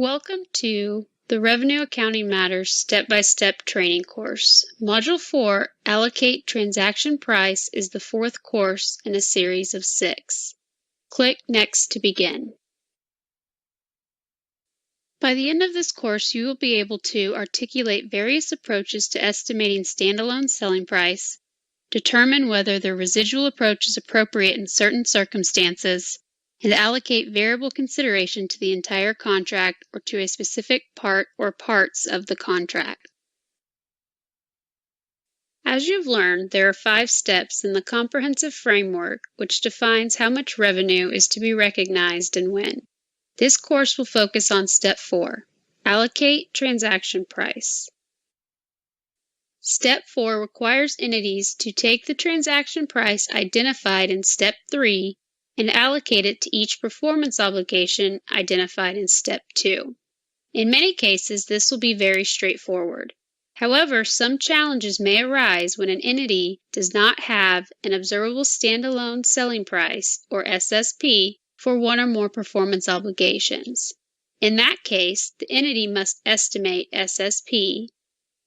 Welcome to the Revenue Accounting Matters Step-by-Step Training course. Module 4, Allocate Transaction Price, is the fourth course in a series of 6. Click Next to begin. By the end of this course, you will be able to articulate various approaches to estimating standalone selling price, determine whether the residual approach is appropriate in certain circumstances, and allocate variable consideration to the entire contract or to a specific part or parts of the contract. As you've learned, there are 5 steps in the comprehensive framework which defines how much revenue is to be recognized and when. This course will focus on Step 4, Allocate Transaction Price. Step 4 requires entities to take the transaction price identified in Step 3 and allocate it to each performance obligation identified in Step 2. In many cases, this will be very straightforward. However, some challenges may arise when an entity does not have an observable standalone selling price, or SSP, for one or more performance obligations. In that case, the entity must estimate SSP.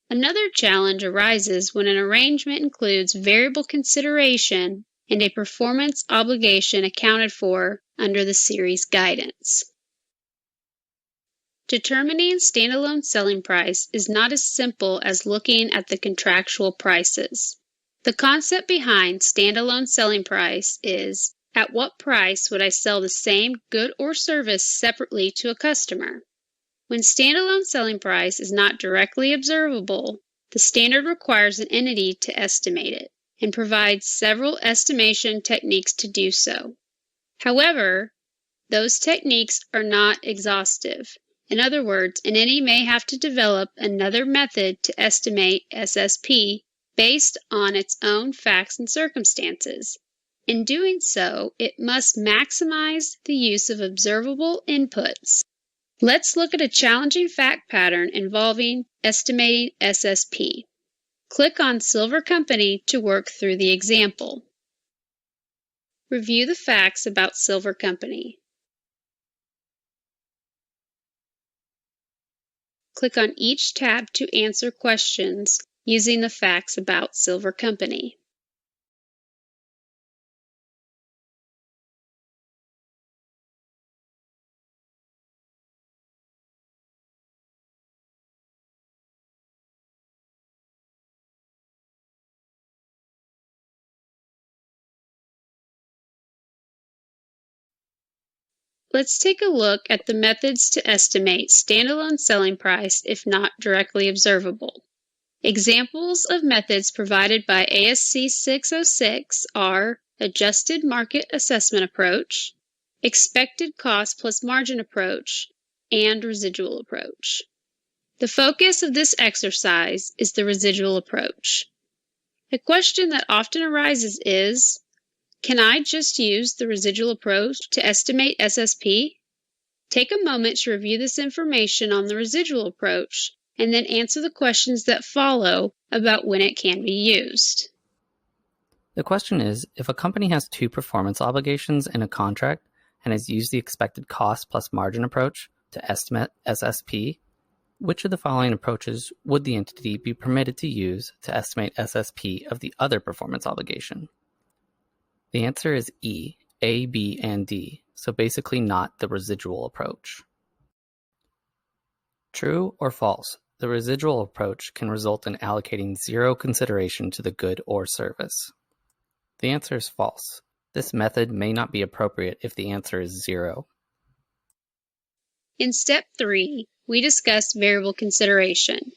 Another challenge arises when an arrangement includes variable consideration and a performance obligation accounted for under the series guidance. Determining standalone selling price is not as simple as looking at the contractual prices. The concept behind standalone selling price is, at what price would I sell the same good or service separately to a customer? When standalone selling price is not directly observable, the standard requires an entity to estimate it and provides several estimation techniques to do so. However, those techniques are not exhaustive. In other words, an entity may have to develop another method to estimate SSP based on its own facts and circumstances. In doing so, it must maximize the use of observable inputs. Let's look at a challenging fact pattern involving estimating SSP. Click on Silver Company to work through the example. Review the facts about Silver Company. Click on each tab to answer questions using the facts about Silver Company. Let's take a look at the methods to estimate standalone selling price if not directly observable. Examples of methods provided by ASC 606 are Adjusted Market Assessment Approach, Expected Cost plus Margin Approach, and Residual Approach. The focus of this exercise is the residual approach. A question that often arises is, can I just use the residual approach to estimate SSP? Take a moment to review this information on the residual approach and then answer the questions that follow about when it can be used. The question is, if a company has 2 performance obligations in a contract and has used the expected cost plus margin approach to estimate SSP, which of the following approaches would the entity be permitted to use to estimate SSP of the other performance obligation? The answer is E, A, B, and D, so basically not the residual approach. True or false, the residual approach can result in allocating 0 consideration to the good or service. The answer is false. This method may not be appropriate if the answer is 0. In Step 3, we discussed variable consideration.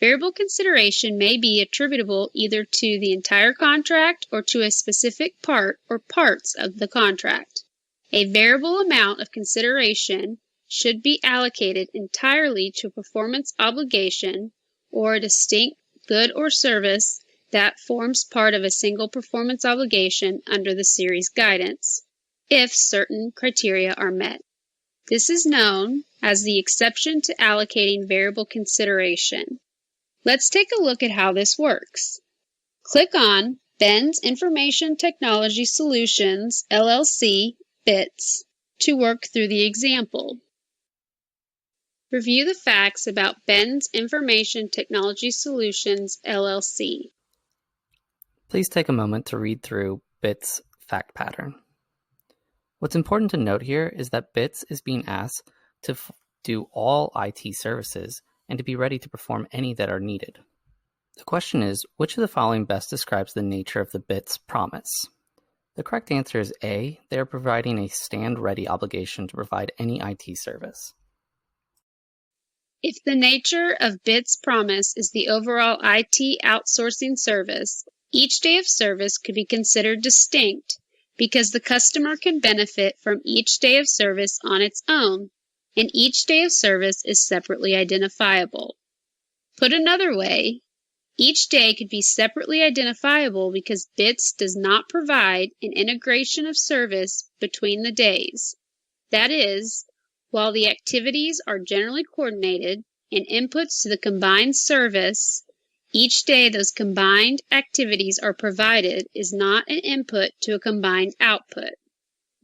Variable consideration may be attributable either to the entire contract or to a specific part or parts of the contract. A variable amount of consideration should be allocated entirely to a performance obligation or a distinct good or service that forms part of a single performance obligation under the series guidance, if certain criteria are met. This is known as the exception to allocating variable consideration. Let's take a look at how this works. Click on Ben's Information Technology Solutions, LLC, BITS, to work through the example. Review the facts about Ben's Information Technology Solutions, LLC. Please take a moment to read through BIT's fact pattern. What's important to note here is that BITS is being asked to do all IT services and to be ready to perform any that are needed. The question is, which of the following best describes the nature of the BITS promise? The correct answer is A, they are providing a stand-ready obligation to provide any IT service. If the nature of BIT's promise is the overall IT outsourcing service, each day of service could be considered distinct because the customer can benefit from each day of service on its own, and each day of service is separately identifiable. Put another way, each day could be separately identifiable because BITS does not provide an integration of service between the days. That is, while the activities are generally coordinated and inputs to the combined service, each day those combined activities are provided is not an input to a combined output.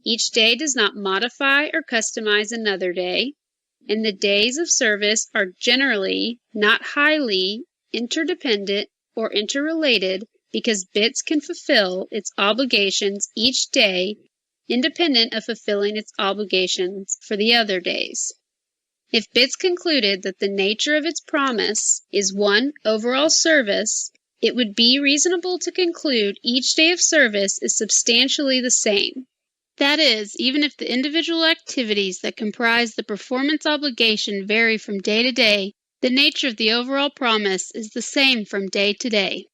Each day does not modify or customize another day, and the days of service are generally not highly interdependent or interrelated because BITS can fulfill its obligations each day independent of fulfilling its obligations for the other days. If BITS concluded that the nature of its promise is one overall service, it would be reasonable to conclude each day of service is substantially the same. That is, even if the individual activities that comprise the performance obligation vary from day to day, the nature of the overall promise is the same from day to day.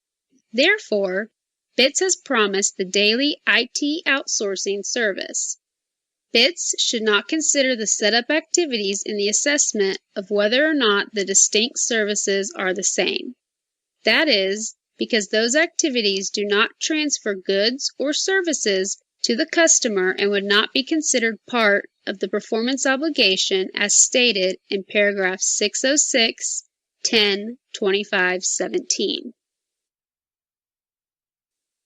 Therefore, BITS has promised the daily IT outsourcing service. BITS should not consider the setup activities in the assessment of whether or not the distinct services are the same. That is, because those activities do not transfer goods or services to the customer and would not be considered part of the performance obligation as stated in paragraph 606, 10, 25, 17.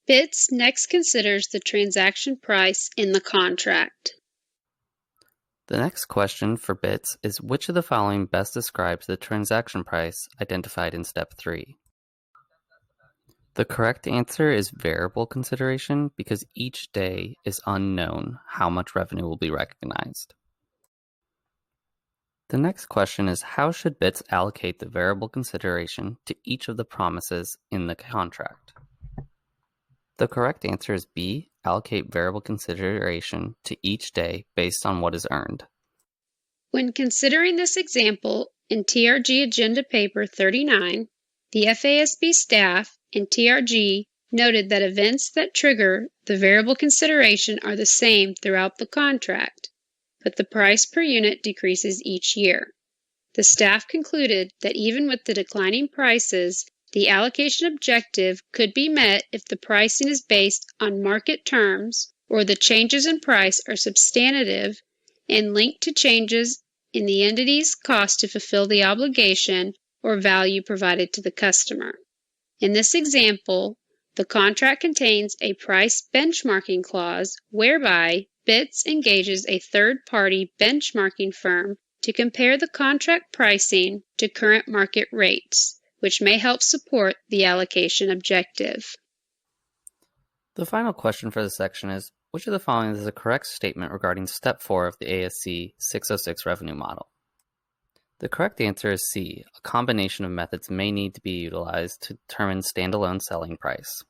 BITS next considers the transaction price in the contract. The next question for BITS is which of the following best describes the transaction price identified in step 3? The correct answer is variable consideration because each day is unknown how much revenue will be recognized. The next question is how should BITS allocate the variable consideration to each of the promises in the contract? The correct answer is B, allocate variable consideration to each day based on what is earned. When considering this example in TRG Agenda Paper 39, the FASB staff and TRG noted that events that trigger the variable consideration are the same throughout the contract, but the price per unit decreases each year. The staff concluded that even with the declining prices, the allocation objective could be met if the pricing is based on market terms or the changes in price are substantive and linked to changes in the entity's cost to fulfill the obligation or value provided to the customer. In this example, the contract contains a price benchmarking clause whereby BITS engages a third-party benchmarking firm to compare the contract pricing to current market rates, which may help support the allocation objective. The final question for this section is, which of the following is a correct statement regarding step 4 of the ASC 606 revenue model? The correct answer is C, a combination of methods may need to be utilized to determine standalone selling price.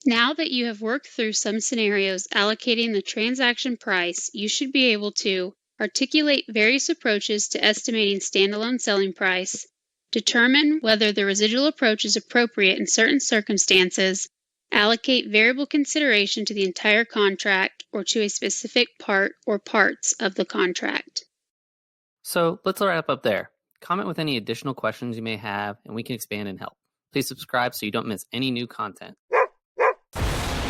Now that you have worked through some scenarios allocating the transaction price, you should be able to articulate various approaches to estimating standalone selling price, determine whether the residual approach is appropriate in certain circumstances, allocate variable consideration to the entire contract or to a specific part or parts of the contract. So let's wrap up there. Comment with any additional questions you may have, and we can expand and help. Please subscribe so you don't miss any new content.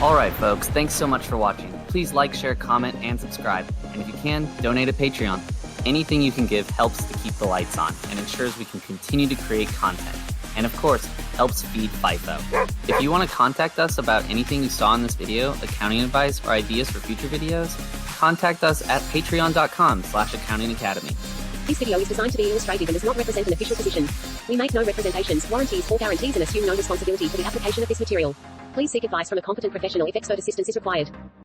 Alright folks, thanks so much for watching. Please like, share, comment, and subscribe. And if you can, donate to Patreon. Anything you can give helps to keep the lights on and ensures we can continue to create content. And of course, helps feed FIFO. If you want to contact us about anything you saw in this video, accounting advice, or ideas for future videos, contact us at patreon.com/accountingacademy. This video is designed to be illustrative and does not represent an official position. We make no representations, warranties, or guarantees and assume no responsibility for the application of this material. Please seek advice from a competent professional if expert assistance is required.